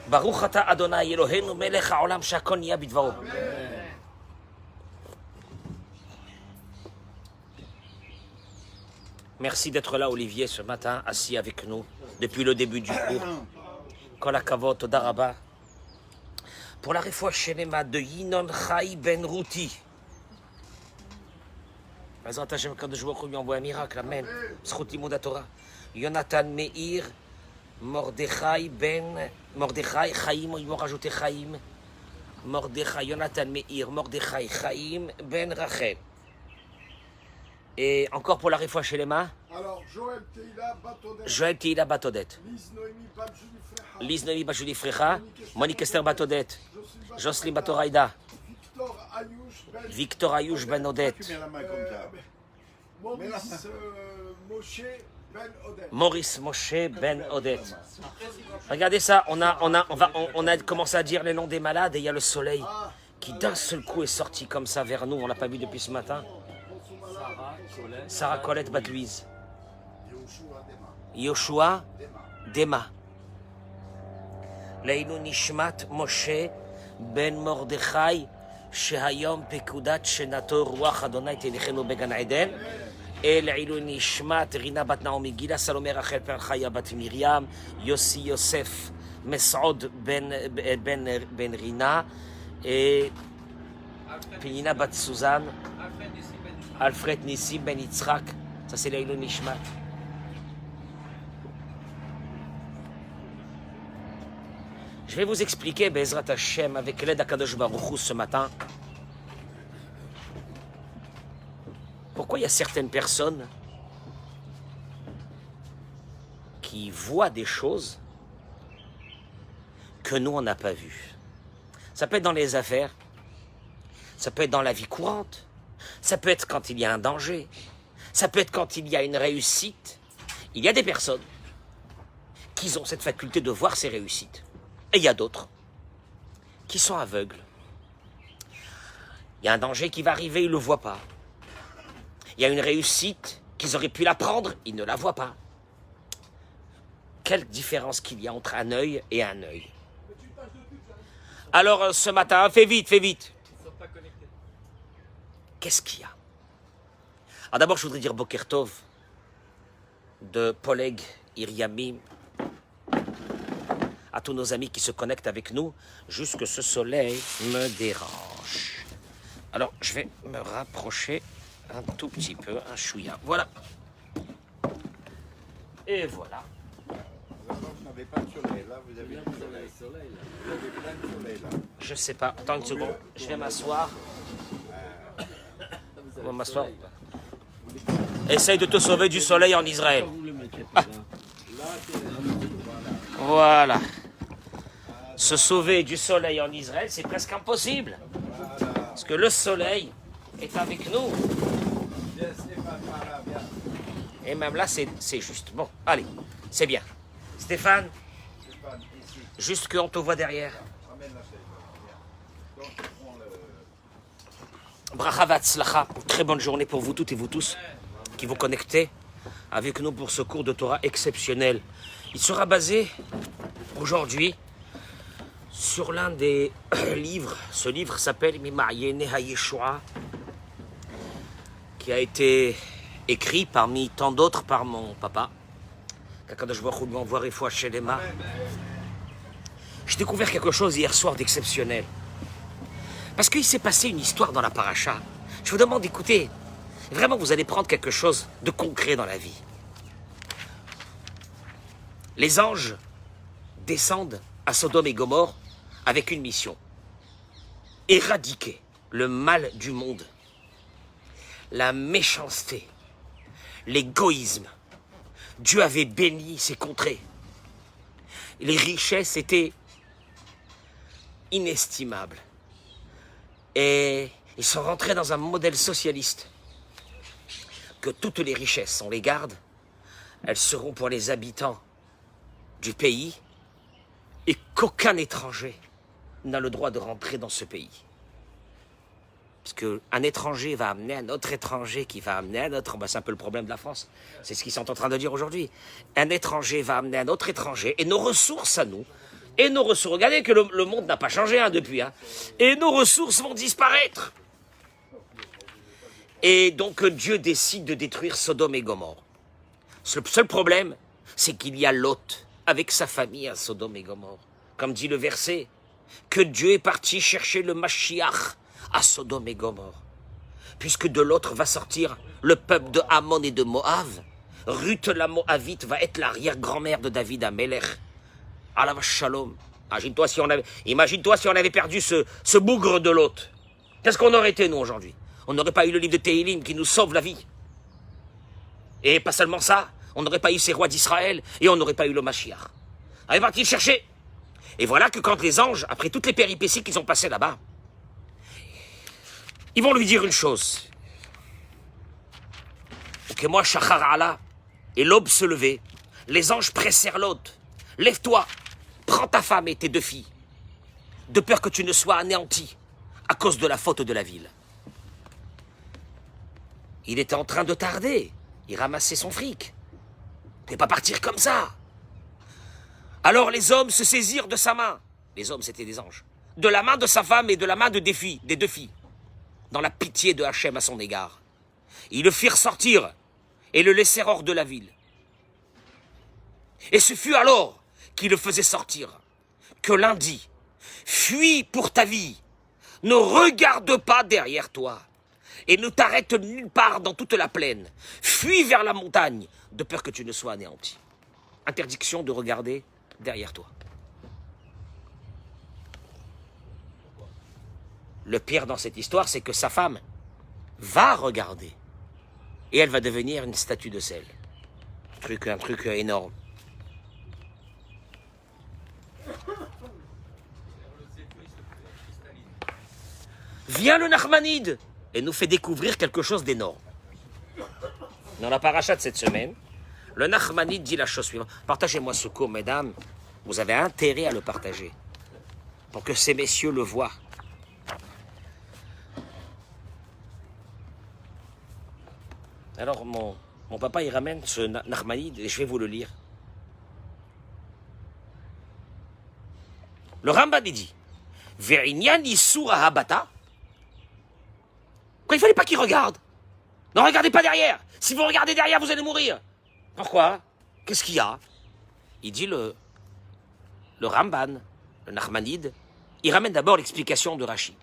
Baruch ata Adonai Eloheinu melech haolam shakol niya bidvaro. Merci d'être là, Olivier, ce matin, assis avec nous, depuis le début du cours. Kol hakavod, toda rabba. Pour la réfoua shelema de Yinon Chai Ben Routi. Bezrat Hashem, Kadosh Baruch Hu lui envoie un miracle, amen. Zchut limud Torah. Yonatan Meir, Mordechai, Chaim, ils vont rajouter Chaim. Mordechai, Yonatan Meir, Mordechai, Chaim, Ben Rachel. Et encore pour la réfoua shelema. Alors, Joël Teila Batodet. Lise Noémie Bajuli Frecha. Monique Esther Batodet. Jocelyne Batoraïda. Victor Ayouch Ben Odet. Maurice Moshe Ben Odet. Regardez ça, on a commencé à dire les noms des malades et il y a le soleil qui d'un seul coup est sorti comme ça vers nous. On l'a pas vu depuis ce matin. Sarah Colette Bat-Louise. Yoshua Dema. Leinu Nishmat Moshe Ben Mordechai Shehayom Pekudat Shenato Ruach Adonai Telechenu Began Eden. Et Leinu Nishmat Rina Bat Naomi Gila Salomé Rachel Per Chaya Bat Miriam Yossi Yosef Mesod Ben Rina et Penina Bat Suzanne Alfred Nissim Ben Yitzhak. Ça c'est Leinu Nishmat. Je vais vous expliquer, Bezrat Hashem, avec l'aide d'Akadosh Baruch Hu ce matin, pourquoi il y a certaines personnes qui voient des choses que nous, on n'a pas vues. Ça peut être dans les affaires, ça peut être dans la vie courante, ça peut être quand il y a un danger, ça peut être quand il y a une réussite. Il y a des personnes qui ont cette faculté de voir ces réussites. Et il y a d'autres qui sont aveugles. Il y a un danger qui va arriver, ils ne le voient pas. Il y a une réussite qu'ils auraient pu la prendre, ils ne la voient pas. Quelle différence qu'il y a entre un œil et un œil. Alors ce matin, fais vite, fais vite. Qu'est-ce qu'il y a? Alors d'abord, je voudrais dire Boker Tov de Poleg Iriamim, à tous nos amis qui se connectent avec nous, juste que ce soleil me dérange. Alors, je vais me rapprocher un tout petit peu, un chouïa. Voilà. Et voilà. Vous n'avez pas de soleil, là, vous avez du soleil. Vous avez plein de soleil, là. Je sais pas. Attends une seconde. Je vais m'asseoir. On va m'asseoir. Essaye de te sauver du soleil en Israël. Ah. Voilà. Se sauver du soleil en Israël, c'est presque impossible. Parce que le soleil est avec nous. Et même là, c'est juste. Bon, allez, c'est bien. Stéphane, juste qu'on te voit derrière. Bracha v'atzlacha. Très bonne journée pour vous toutes et vous tous qui vous connectez avec nous pour ce cours de Torah exceptionnel. Il sera basé aujourd'hui sur l'un des livres. Ce livre s'appelle Mima'yene HaYeshua, qui a été écrit parmi tant d'autres par mon papa. Qu'Akadosh Baruch Hu lui envoie réfoua shelema. J'ai découvert quelque chose hier soir d'exceptionnel. Parce qu'il s'est passé une histoire dans la paracha. Je vous demande d'écouter. Vraiment, vous allez prendre quelque chose de concret dans la vie. Les anges descendent à Sodome et Gomorrhe avec une mission. Éradiquer le mal du monde, la méchanceté, l'égoïsme. Dieu avait béni ces contrées. Les richesses étaient inestimables. Et ils sont rentrés dans un modèle socialiste. Que toutes les richesses, on les garde, elles seront pour les habitants du pays et qu'aucun étranger n'a le droit de rentrer dans ce pays. Parce qu'un étranger va amener un autre étranger qui va amener un autre... c'est un peu le problème de la France. C'est ce qu'ils sont en train de dire aujourd'hui. Un étranger va amener un autre étranger et nos ressources à nous, Et nos ressources, regardez que le monde n'a pas changé hein, depuis. Hein. Et nos ressources vont disparaître. Et donc Dieu décide de détruire Sodome et Gomorrhe. Le seul problème, c'est qu'il y a Lot avec sa famille à Sodome et Gomorrhe. Comme dit le verset, que Dieu est parti chercher le Mashiach à Sodome et Gomorrhe. Puisque de l'autre va sortir le peuple de Ammon et de Moab. Ruth la Moabite va être l'arrière-grand-mère de David Amelech. Alav Shalom. Imagine-toi si on avait perdu ce bougre de l'autre. Qu'est-ce qu'on aurait été, nous, aujourd'hui? On n'aurait pas eu le livre de Tehillim qui nous sauve la vie. Et pas seulement ça, on n'aurait pas eu ces rois d'Israël et on n'aurait pas eu le Mashiach. On est parti le chercher. Et voilà que quand les anges, après toutes les péripéties qu'ils ont passées là-bas, ils vont lui dire une chose. Ok, moi, Shachar Allah, et l'aube se levait, les anges pressèrent l'autre. Lève-toi, prends ta femme et tes deux filles, de peur que tu ne sois anéanti à cause de la faute de la ville. Il était en train de tarder, il ramassait son fric. Il ne pouvait pas partir comme ça. Alors les hommes se saisirent de sa main. Les hommes, c'était des anges. De la main de sa femme et de la main des deux filles, dans la pitié de Hachem à son égard. Ils le firent sortir et le laissèrent hors de la ville. Et ce fut alors qu'il le faisait sortir que l'un dit, « Fuis pour ta vie, ne regarde pas derrière toi, et ne t'arrête nulle part dans toute la plaine. Fuis vers la montagne, de peur que tu ne sois anéanti. » Interdiction de regarder derrière toi. Le pire dans cette histoire, c'est que sa femme va regarder. Et elle va devenir une statue de sel. Un truc énorme. Vient le Nachmanide et nous fait découvrir quelque chose d'énorme. Dans la paracha de cette semaine, le Nachmanide dit la chose suivante. Partagez-moi ce cours, mesdames. Vous avez intérêt à le partager. Pour que ces messieurs le voient. Alors, mon papa, il ramène ce Nachmanide et je vais vous le lire. Le Ramban, il dit, Ve'inyan Issur Habata. Quoi, il fallait pas qu'il regarde. Ne regardez pas derrière. Si vous regardez derrière, vous allez mourir. Pourquoi? Qu'est-ce qu'il y a? Il dit le Ramban, le Nachmanide, il ramène d'abord l'explication de Rashi.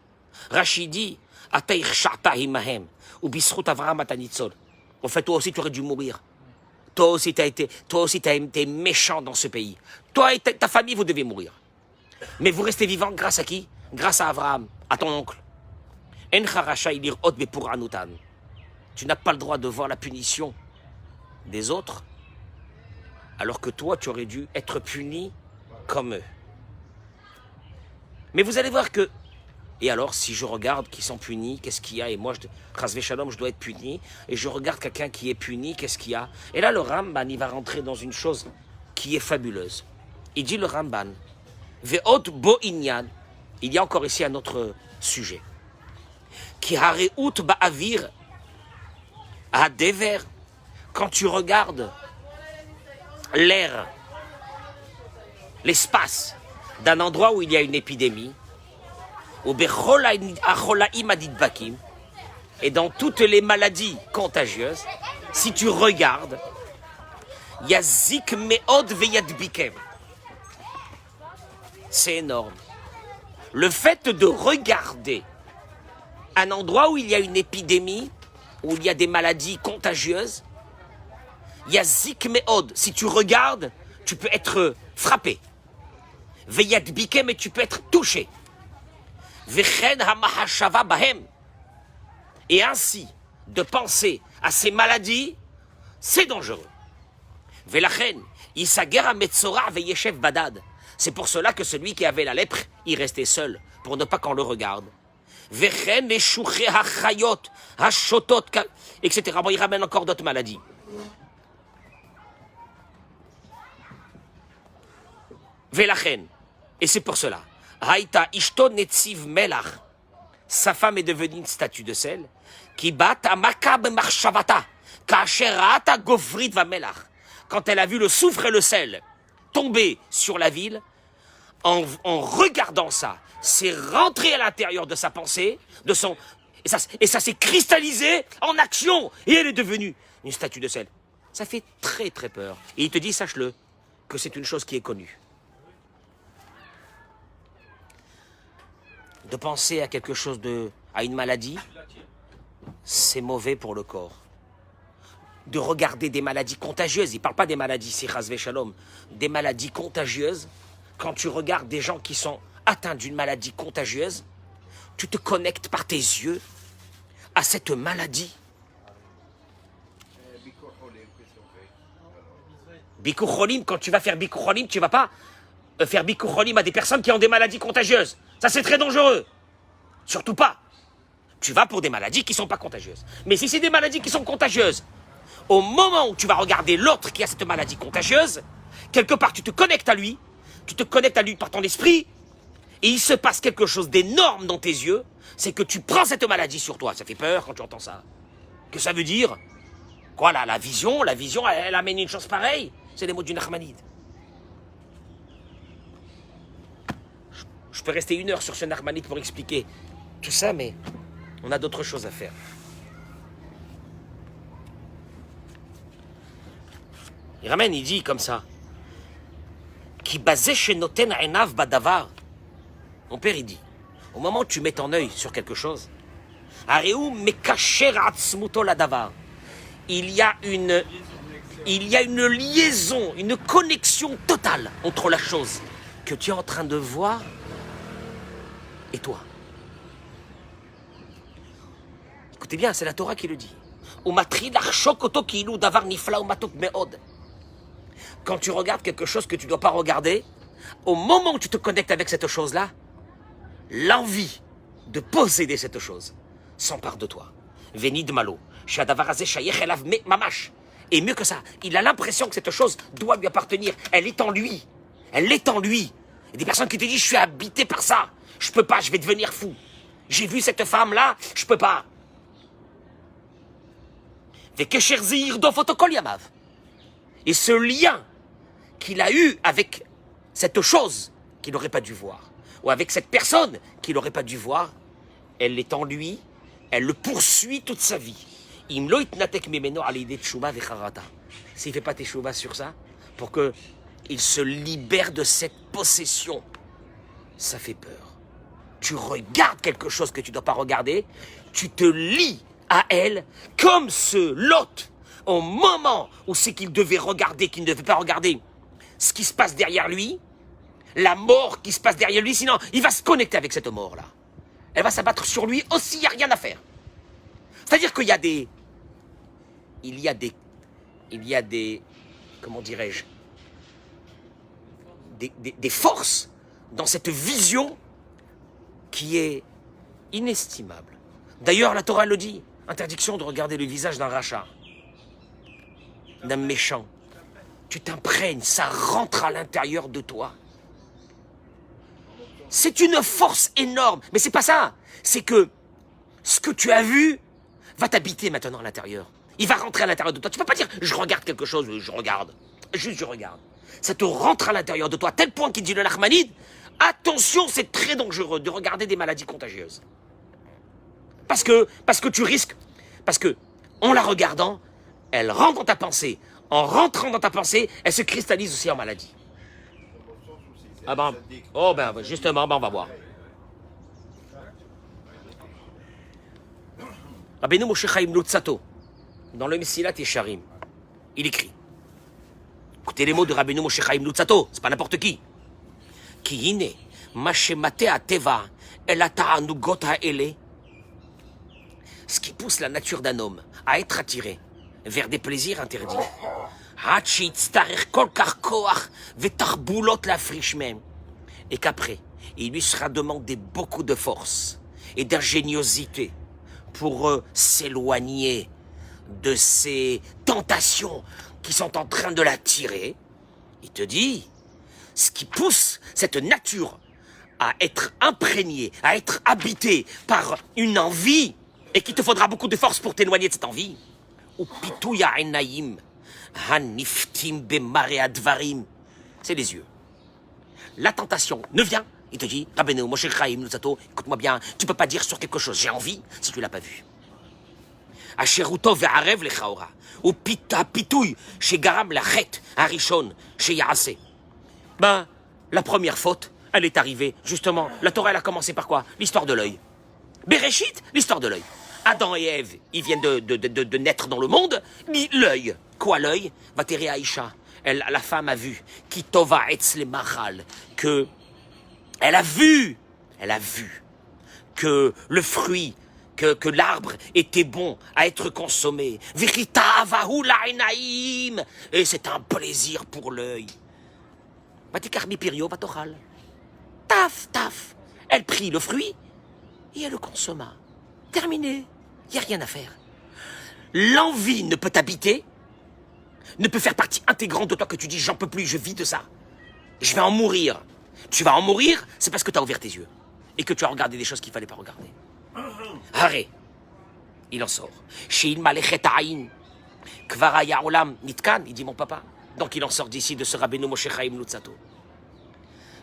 Rashi dit, Ataïr Sharta Himahem, ou Bisrut Avraham Atanitzol. En fait, toi aussi, tu aurais dû mourir. Toi aussi, tu as été méchant dans ce pays. Toi et ta famille, vous devez mourir. Mais vous restez vivant grâce à qui? Grâce à Abraham, à ton oncle. Tu n'as pas le droit de voir la punition des autres, alors que toi, tu aurais dû être puni comme eux. Mais vous allez voir que... Et alors, si je regarde qui sont punis, qu'est-ce qu'il y a? Et moi, Chasvé Shalom, je dois être puni. Et je regarde quelqu'un qui est puni, qu'est-ce qu'il y a? Et là, le Ramban, il va rentrer dans une chose qui est fabuleuse. Il dit le Ramban, Ve'ot bo inyan. Il y a encore ici un autre sujet. Ki hareut ba'avir hadever. Quand tu regardes l'air, l'espace d'un endroit où il y a une épidémie, et dans toutes les maladies contagieuses, si tu regardes, yazik meod veyadbikem. C'est énorme. Le fait de regarder un endroit où il y a une épidémie, où il y a des maladies contagieuses, yazik meod. Si tu regardes, tu peux être frappé. Veyadbikem, et tu peux être touché. Et ainsi, de penser à ces maladies, c'est dangereux. C'est pour cela que celui qui avait la lèpre, il restait seul, pour ne pas qu'on le regarde. Etc. Bon, il ramène encore d'autres maladies. Et c'est pour cela. Haïta ishto netziv melach. Sa femme est devenue une statue de sel. Qui bat à makab marshavata. Kasherata gofrit va melach. Quand elle a vu le soufre et le sel tomber sur la ville, en regardant ça, c'est rentré à l'intérieur de sa pensée, de son... Et ça s'est cristallisé en action. Et elle est devenue une statue de sel. Ça fait très très peur. Et il te dit, sache-le, que c'est une chose qui est connue. De penser à quelque chose à une maladie, c'est mauvais pour le corps. De regarder des maladies contagieuses, il ne parle pas des maladies, c'est Chazvé Shalom, des maladies contagieuses, quand tu regardes des gens qui sont atteints d'une maladie contagieuse, tu te connectes par tes yeux à cette maladie. Bikur Cholim, quand tu vas faire Bikur Cholim, tu ne vas pas faire Bikur Cholim à des personnes qui ont des maladies contagieuses. Ça, c'est très dangereux. Surtout pas. Tu vas pour des maladies qui ne sont pas contagieuses. Mais si c'est des maladies qui sont contagieuses, au moment où tu vas regarder l'autre qui a cette maladie contagieuse, quelque part, tu te connectes à lui par ton esprit, et il se passe quelque chose d'énorme dans tes yeux, c'est que tu prends cette maladie sur toi. Ça fait peur quand tu entends ça. Que ça veut dire? Quoi, là, la vision, elle amène une chose pareille. C'est les mots du Nachmanide. Je peux rester 1 heure sur ce Nachmanide pour expliquer tout ça, mais on a d'autres choses à faire. Il ramène, il dit comme ça. Qui basé chez Noten Enav Badavar. Mon père, il dit, au moment où tu mets ton œil sur quelque chose, Areou Mekacher Atzmuto Ladavar. Il y a une liaison, une connexion totale entre la chose que tu es en train de voir et toi. Écoutez bien, c'est la Torah qui le dit. Quand tu regardes quelque chose que tu ne dois pas regarder, au moment où tu te connectes avec cette chose-là, l'envie de posséder cette chose s'empare de toi. Venid malo. Et mieux que ça, il a l'impression que cette chose doit lui appartenir. Elle est en lui. Elle est en lui. Il y a des personnes qui te disent, je suis habité par ça. Je peux pas, je vais devenir fou. J'ai vu cette femme-là, je peux pas. Et ce lien qu'il a eu avec cette chose qu'il n'aurait pas dû voir, ou avec cette personne qu'il n'aurait pas dû voir, elle est en lui, elle le poursuit toute sa vie. S'il ne fait pas teshuva sur ça, pour qu'il se libère de cette possession, ça fait peur. Tu regardes quelque chose que tu ne dois pas regarder, tu te lies à elle comme ce Lot, au moment où c'est qu'il devait regarder, qu'il ne devait pas regarder ce qui se passe derrière lui, la mort qui se passe derrière lui, sinon il va se connecter avec cette mort-là. Elle va s'abattre sur lui aussi, il n'y a rien à faire. C'est-à-dire qu'il y a des, comment dirais-je, des forces dans cette vision qui est inestimable. D'ailleurs, la Torah le dit, interdiction de regarder le visage d'un rachat, d'un méchant. Tu t'imprègnes, ça rentre à l'intérieur de toi. C'est une force énorme, mais c'est pas ça. C'est que ce que tu as vu va t'habiter maintenant à l'intérieur. Il va rentrer à l'intérieur de toi. Tu peux pas dire, je regarde quelque chose, je regarde. Juste, je regarde. Ça te rentre à l'intérieur de toi, à tel point qu'il dit le Nachmanide, attention, c'est très dangereux de regarder des maladies contagieuses. Parce que tu risques, parce que en la regardant, elle rentre dans ta pensée. En rentrant dans ta pensée, elle se cristallise aussi en maladie. Ah ben, oh ben justement, ben on va voir. Rabbeinu Moshe Chaim Luzzatto, dans le Mesilat Yesharim, il écrit. Écoutez les mots de Rabbeinu Moshe Chaim Luzzatto, c'est pas n'importe qui. Ki hine, ma shemate ateva, el ata'anugot ha'ele. Ce qui pousse la nature d'un homme à être attiré vers des plaisirs interdits. Et qu'après, il lui sera demandé beaucoup de force et d'ingéniosité pour s'éloigner de ces tentations qui sont en train de l'attirer. Il te dit, ce qui pousse cette nature à être imprégnée, à être habitée par une envie, et qu'il te faudra beaucoup de force pour t'éloigner de cette envie. C'est les yeux. la tentation ne vient, il te dit, Rabbeinu, Moshe Chaim Luzzatto, écoute-moi bien, tu peux pas dire sur quelque chose, j'ai envie, si tu l'as pas vu. Asheruto ve'arev lechaora, ou pitouille, chez Garam la chet, Arishon, chez Yaase. Ben, la première faute, elle est arrivée, justement, la Torah, elle a commencé par quoi? L'histoire de l'œil. Bereshit, l'histoire de l'œil. Adam et Ève, ils viennent de naître dans le monde, mais l'œil. Quoi l'œil? Vateri Aïcha, la femme a vu, Kitova etzle machal, que elle a vu que le fruit, que l'arbre était bon à être consommé. Vechita avahu la'enaim, et c'est un plaisir pour l'œil. Vatikar mipirio vatochal. Taf, taf. Elle prit le fruit et elle le consomma. Terminé. Il n'y a rien à faire. L'envie ne peut t'habiter, ne peut faire partie intégrante de toi que tu dis j'en peux plus, je vis de ça. Je vais en mourir. Tu vas en mourir, c'est parce que tu as ouvert tes yeux et que tu as regardé des choses qu'il ne fallait pas regarder. Haré, il en sort. Sheil malechet ha'ayin, kvaraya olam nitkan, il dit mon papa. Donc il en sort d'ici de ce Rabbeinu Moshe Chaim Luzzatto.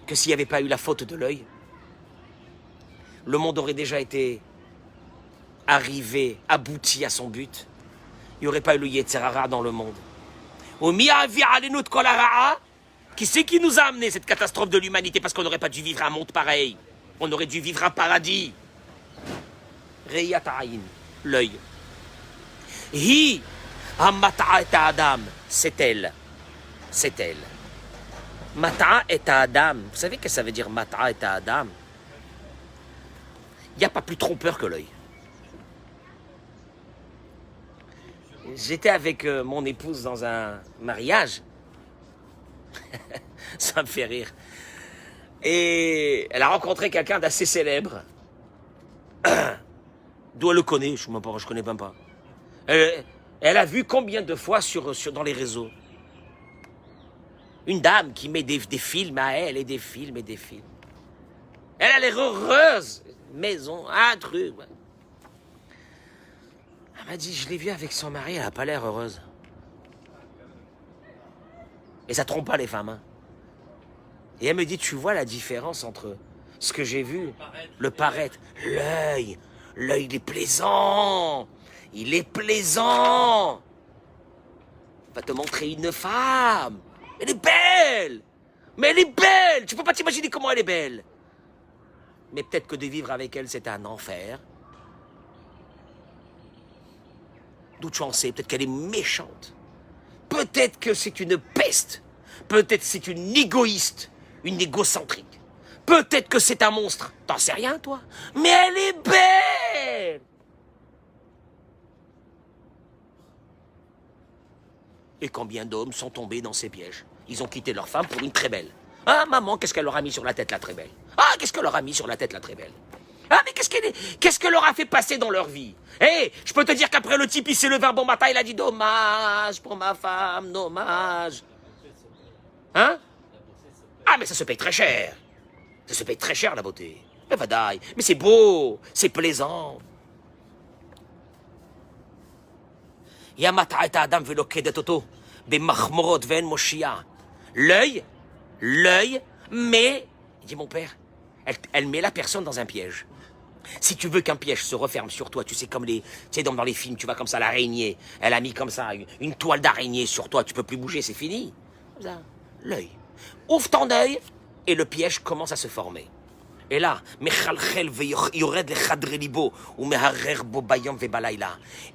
Que s'il n'y avait pas eu la faute de l'œil, le monde aurait déjà été arrivé, abouti à son but. Il n'y aurait pas eu le Yetzer Hara dans le monde. Qui c'est qui nous a amené cette catastrophe de l'humanité? Parce qu'on n'aurait pas dû vivre un monde pareil. On aurait dû vivre un paradis. Re'iyat ha'ayin, l'œil. Hi ha'mata'a et Adam, c'est elle. C'est elle. Mata'a et Adam. Vous savez ce que ça veut dire Mata'a et Adam? Il n'y a pas plus trompeur que l'œil. J'étais avec mon épouse dans un mariage. Ça me fait rire. Et elle a rencontré quelqu'un d'assez célèbre. D'où elle le connaît, je ne connais même pas. Elle a vu combien de fois dans les réseaux. Une dame qui met des films à elle et des films et des films. Elle a l'air heureuse. Maison, un truc. Elle m'a dit, je l'ai vue avec son mari, elle n'a pas l'air heureuse. Et ça trompe pas les femmes. Hein. Et elle me dit, tu vois la différence entre ce que j'ai vu, le paraître, l'œil, il est plaisant. Il est plaisant. Va te montrer une femme. Elle est belle. Mais elle est belle. Tu peux pas t'imaginer comment elle est belle. Mais peut-être que de vivre avec elle, c'est un enfer. D'où tu en sais? Peut-être qu'elle est méchante. Peut-être que c'est une peste. Peut-être que c'est une égoïste, une égocentrique. Peut-être que c'est un monstre. T'en sais rien, toi. Mais elle est belle. Et combien d'hommes sont tombés dans ces pièges? Ils ont quitté leur femme pour une très belle. Ah, maman, qu'est-ce qu'elle leur a mis sur la tête, la très belle? Ah, qu'est-ce qu'elle leur a mis sur la tête, la très belle? Ah, mais qu'est-ce qu'elle leur a fait passer dans leur vie? Hé, je peux te dire qu'après le type, il s'est levé un bon matin, il a dit dommage pour ma femme, dommage. Hein? Ah, mais ça se paye très cher. Ça se paye très cher, la beauté. Mais vadaï, mais c'est beau, c'est plaisant. Yamata et Adam velokedet toto, bemachmorot ven moshia. L'œil, mais, il dit mon père, elle met la personne dans un piège. Si tu veux qu'un piège se referme sur toi, tu sais, comme dans les films, tu vas comme ça, l'araignée, elle a mis comme ça une toile d'araignée sur toi, tu peux plus bouger, c'est fini. Comme ça, l'œil. Ouvre ton œil, et le piège commence à se former. Et là,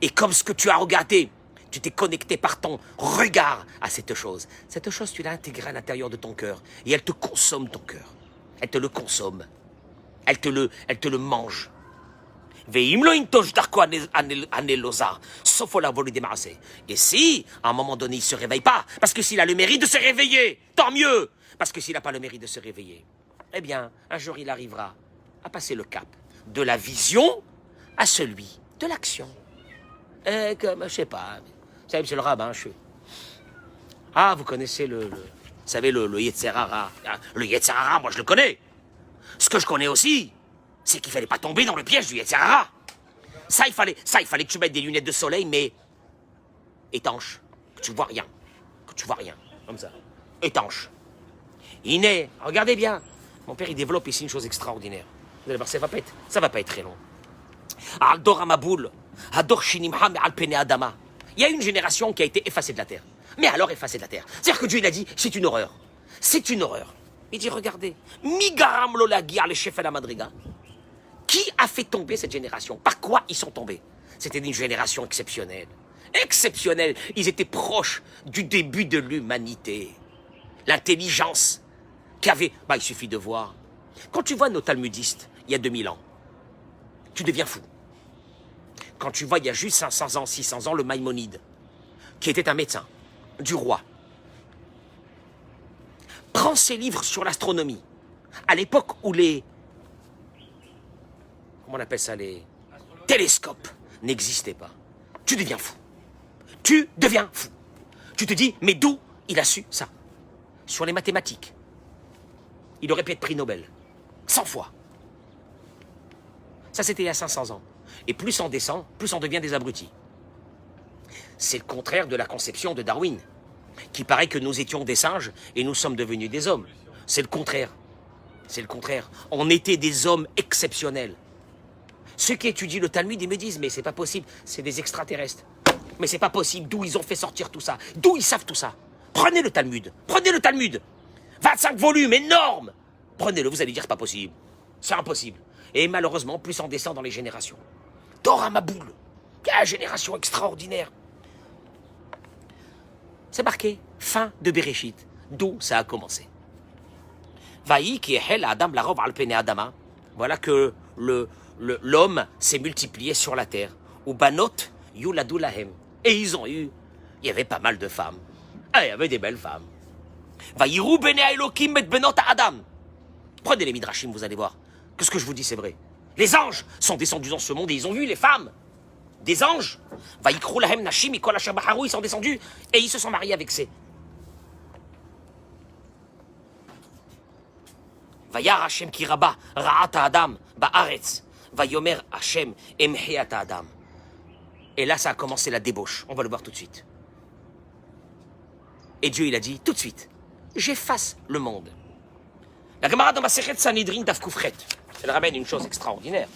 et comme ce que tu as regardé, tu t'es connecté par ton regard à cette chose. Cette chose, tu l'as intégrée à l'intérieur de ton cœur, et elle te consomme ton cœur. Elle te le consomme. Elle te le mange. Et si, à un moment donné, il ne se réveille pas, parce que s'il a le mérite de se réveiller, tant mieux. Parce que s'il n'a pas le mérite de se réveiller, eh bien, un jour, il arrivera à passer le cap de la vision à celui de l'action. Comme, je sais pas, vous savez, monsieur le rabbin, Ah, vous connaissez vous savez, le Yetzer Hara. Le Yetzer Hara, moi, je le connais. Ce que je connais aussi, c'est qu'il fallait pas tomber dans le piège du Yetzer Hara. Ça, il fallait que tu mettes des lunettes de soleil, mais étanches, que tu vois rien, comme ça, étanches. Iné, regardez bien. Mon père, il développe ici une chose extraordinaire. Vous allez voir, ça va pas être très long. Aldor Amaboul, Ador Shinimha, mais Alpene Adama. Il y a une génération qui a été effacée de la terre. Mais alors effacée de la terre. C'est-à-dire que Dieu, il a dit, c'est une horreur. C'est une horreur. Il dit, regardez, Migaram Lolagir, les chefs à la Madriga. Qui a fait tomber cette génération? Par quoi ils sont tombés? C'était une génération exceptionnelle. Exceptionnelle. Ils étaient proches du début de l'humanité. L'intelligence qu'avait... il suffit de voir. Quand tu vois nos talmudistes, il y a 2000 ans, tu deviens fou. Quand tu vois, il y a juste 500 ans, 600 ans, le Maïmonide, qui était un médecin du roi, prend ses livres sur l'astronomie. À l'époque où les... Comment on appelle ça? Les télescopes n'existaient pas. Tu deviens fou. Tu deviens fou. Tu te dis, mais d'où il a su ça? Sur les mathématiques. Il aurait pu être prix Nobel. 100 fois. Ça, c'était il y a 500 ans. Et plus on descend, plus on devient des abrutis. C'est le contraire de la conception de Darwin, qui paraît que nous étions des singes et nous sommes devenus des hommes. C'est le contraire. C'est le contraire. On était des hommes exceptionnels. Ceux qui étudient le Talmud, ils me disent, mais c'est pas possible, c'est des extraterrestres. Mais c'est pas possible, d'où ils ont fait sortir tout ça? D'où ils savent tout ça? Prenez le Talmud, 25 volumes, énorme. Prenez-le, vous allez dire, c'est pas possible. C'est impossible. Et malheureusement, plus on descend dans les générations. Dora Maboul, quelle génération extraordinaire. C'est marqué, fin de Bereshit, d'où ça a commencé. Vaï qui est Adam la rov alpene Adama. Voilà que l'homme s'est multiplié sur la terre. Ou banot yuladu lahem. Et ils ont eu, il y avait pas mal de femmes. Ah, il y avait des belles femmes. Vaïrou bene Elokim met benot Adam. Prenez les midrashim, vous allez voir que ce que je vous dis c'est vrai. Les anges sont descendus dans ce monde et ils ont vu les femmes. Des anges. Vaïkrou lahem nashim ikol asher baharu, ils sont descendus et ils se sont mariés avec ces. Vayar Hashem ki rabba ra'ata Adam ba'aretz. Vayomer Hashem emhiata Adam. Et là, ça a commencé la débauche. On va le voir tout de suite. Et Dieu, il a dit, tout de suite, j'efface le monde. La Gemara dans Masechet Sanhedrin Daf Kufret, elle ramène une chose extraordinaire.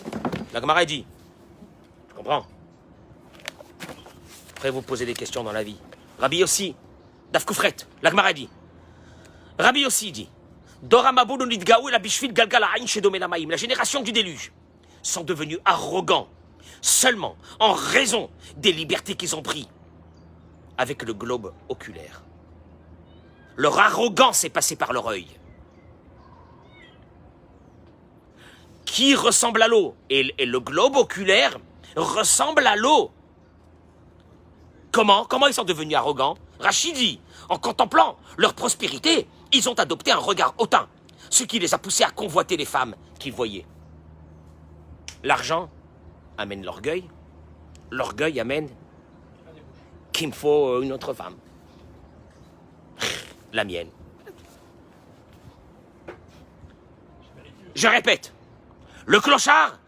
La Gemara dit, je comprends. Après, vous posez des questions dans la vie. Rabbi Yossi, Daf Kufret, la Gemara dit. Rabbi Yossi dit, Dora Maboul Nidgaou et la Bishvil Galgal Aïn Shedom Elamaïm, la génération du déluge, sont devenus arrogants seulement en raison des libertés qu'ils ont prises avec le globe oculaire. Leur arrogance est passée par leur œil, qui ressemble à l'eau. Et le globe oculaire ressemble à l'eau. Comment ils sont devenus arrogants? Rachid dit, en contemplant leur prospérité, ils ont adopté un regard hautain, ce qui les a poussés à convoiter les femmes qu'ils voyaient. L'argent amène l'orgueil. L'orgueil amène qu'il me faut une autre femme. La mienne. Je répète. Le clochard,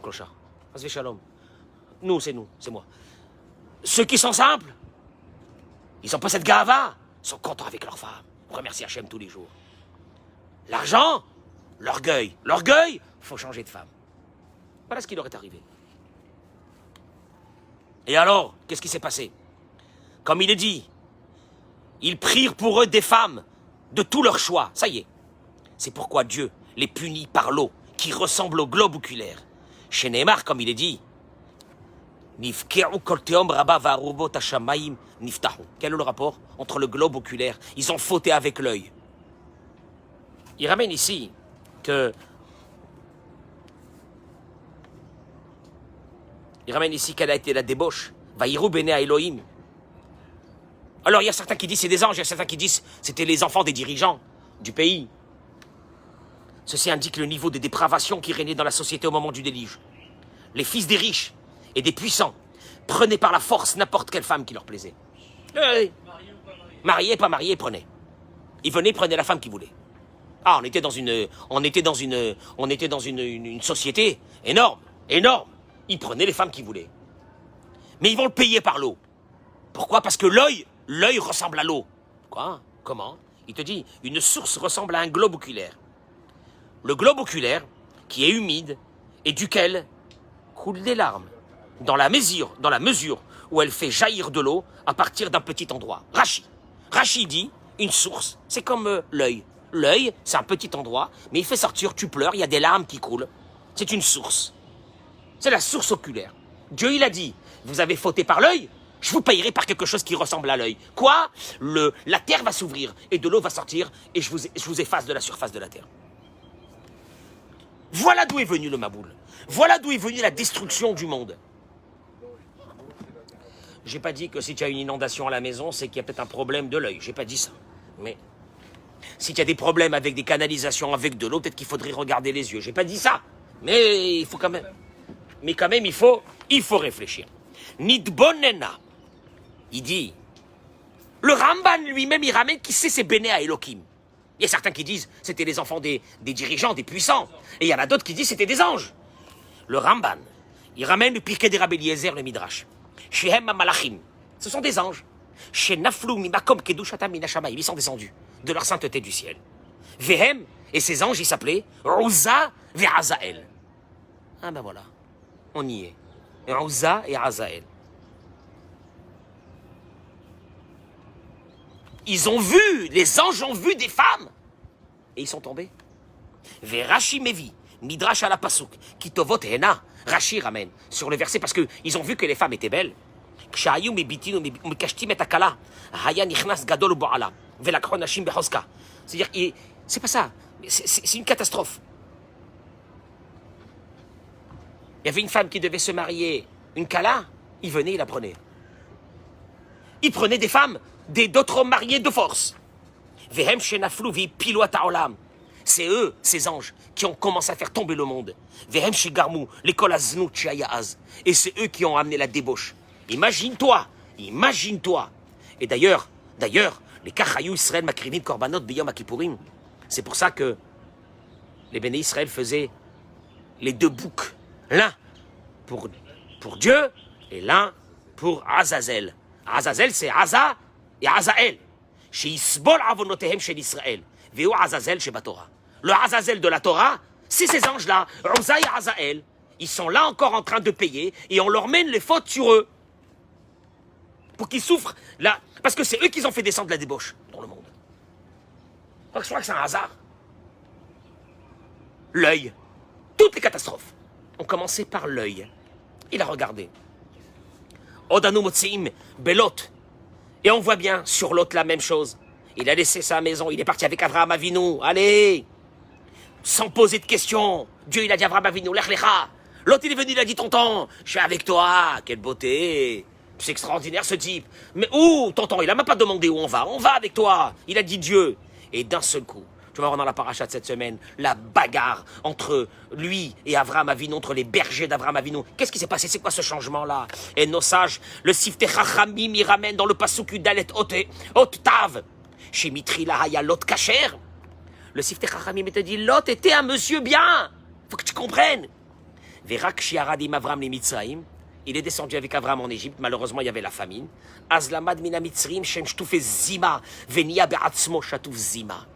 clochard. Shalom. Nous, c'est moi. Ceux qui sont simples, ils n'ont pas cette gava, ils sont contents avec leur femme. Remercie Hachem tous les jours. L'argent, l'orgueil. L'orgueil, faut changer de femme. Voilà ce qui leur est arrivé. Et alors, qu'est-ce qui s'est passé? Comme il est dit, ils prirent pour eux des femmes de tout leur choix. Ça y est. C'est pourquoi Dieu les punit par l'eau qui ressemble au globe oculaire. Chez Neymar, comme il est dit, quel est le rapport entre le globe oculaire? Ils ont fauté avec l'œil. Il ramène ici que... quelle a été la débauche. Vaïrou bene Elohim. Alors il y a certains qui disent c'est des anges, il y a certains qui disent c'était les enfants des dirigeants du pays. Ceci indique le niveau de dépravation qui régnait dans la société au moment du déluge. Les fils des riches et des puissants prenaient par la force n'importe quelle femme qui leur plaisait. Mariés, pas mariés, prenaient. Ils venaient, prenaient la femme qu'ils voulaient. Ah, on était dans une société énorme. Ils prenaient les femmes qu'ils voulaient. Mais ils vont le payer par l'eau. Pourquoi? Parce que l'œil ressemble à l'eau. Quoi? Comment? Il te dit, une source ressemble à un globe oculaire. Le globe oculaire, qui est humide et duquel coulent des larmes, dans la mesure où elle fait jaillir de l'eau à partir d'un petit endroit. Rachi dit, une source, c'est comme l'œil. L'œil, c'est un petit endroit, mais il fait sortir, tu pleures, il y a des larmes qui coulent. C'est une source. C'est la source oculaire. Dieu, il a dit, vous avez fauté par l'œil, je vous payerai par quelque chose qui ressemble à l'œil. Quoi? La terre va s'ouvrir et de l'eau va sortir et je vous efface de la surface de la terre. Voilà d'où est venu le Maboul. Voilà d'où est venue la destruction du monde. J'ai pas dit que si tu as une inondation à la maison, c'est qu'il y a peut-être un problème de l'œil. J'ai pas dit ça. Mais si tu as des problèmes avec des canalisations, avec de l'eau, peut-être qu'il faudrait regarder les yeux. J'ai pas dit ça. Mais il faut quand même. Mais quand même, il faut réfléchir. Nidbonena. Il dit. Le Ramban lui-même, il ramène qui c'est Béné à Elohim. Il y a certains qui disent c'était les enfants des dirigeants, des puissants. Et il y en a d'autres qui disent c'était des anges. Le Ramban, il ramène le Pirkei des Rabbi Eliezer, le Midrash. Shehem Malachim. Ce sont des anges. Chez Naflou Mimakom Kedushatam Minashamayim. Ils sont descendus de leur sainteté du ciel. Vehem, et ces anges, ils s'appelaient Uza et Azael. Ah ben voilà, on y est. Uza et Azael. Ils ont vu, les anges ont vu des femmes. Et ils sont tombés. Rashi Mevi, Midrash à la Pasuk, Kitovot Hena. Rashi ramène sur le verset parce qu'ils ont vu que les femmes étaient belles. C'est-à-dire, c'est pas ça. C'est une catastrophe. Il y avait une femme qui devait se marier, une Kala, il venait, il la prenait. Il prenait des femmes, d'autres hommes mariés de force. C'est eux, ces anges, qui ont commencé à faire tomber le monde. Et c'est eux qui ont amené la débauche. Imagine-toi. Et d'ailleurs, les Kachayou Israël Makrivim Korbanot Biyom Kippourim. C'est pour ça que les Béné Israël faisaient les deux boucs. L'un pour Dieu et l'un pour Azazel. Azazel, c'est Aza et Azael. Chez Isbol Avonotehem chez Israël. Veu Azazel chez Batora. Le Azazel de la Torah, c'est ces anges-là, Uza et Azael. Ils sont là encore en train de payer et on leur mène les fautes sur eux. Pour qu'ils souffrent là. Parce que c'est eux qui ont fait descendre la débauche dans le monde. Je crois que c'est un hasard. L'œil. Toutes les catastrophes ont commencé par l'œil. Il a regardé. Odanu Motseim Belot. Et on voit bien sur Lot la même chose. Il a laissé sa maison, il est parti avec Avraham Avinu. Allez, sans poser de questions. Dieu, il a dit à Avraham Avinu, Lech Lecha. L'autre, il est venu, il a dit, tonton, je suis avec toi. Quelle beauté. C'est extraordinaire, ce type. Mais où, tonton? Il a même pas demandé où on va. On va avec toi. Il a dit Dieu. Et d'un seul coup, tu vas voir dans la paracha de cette semaine, la bagarre entre lui et Avraham Avinu, entre les bergers d'Avraham Avinu. Qu'est-ce qui s'est passé? C'est quoi ce changement-là? Et nos sages, le Siftei Chachamim, il ramène dans le Pasuk Dalet Hot Tav. Chez Mitri Lahaya Lot Kacher. Le Siftei Chachamim te dit, Lot était un monsieur bien. Faut que tu comprennes. Verak Shiaradim Avram le Mitzraim. Il est descendu avec Avraham en Égypte. Malheureusement, il y avait la famine. Azlamad mina Mitzrim Shem Shtuf Zima. Venia Be'atzmo Shatuf Zima.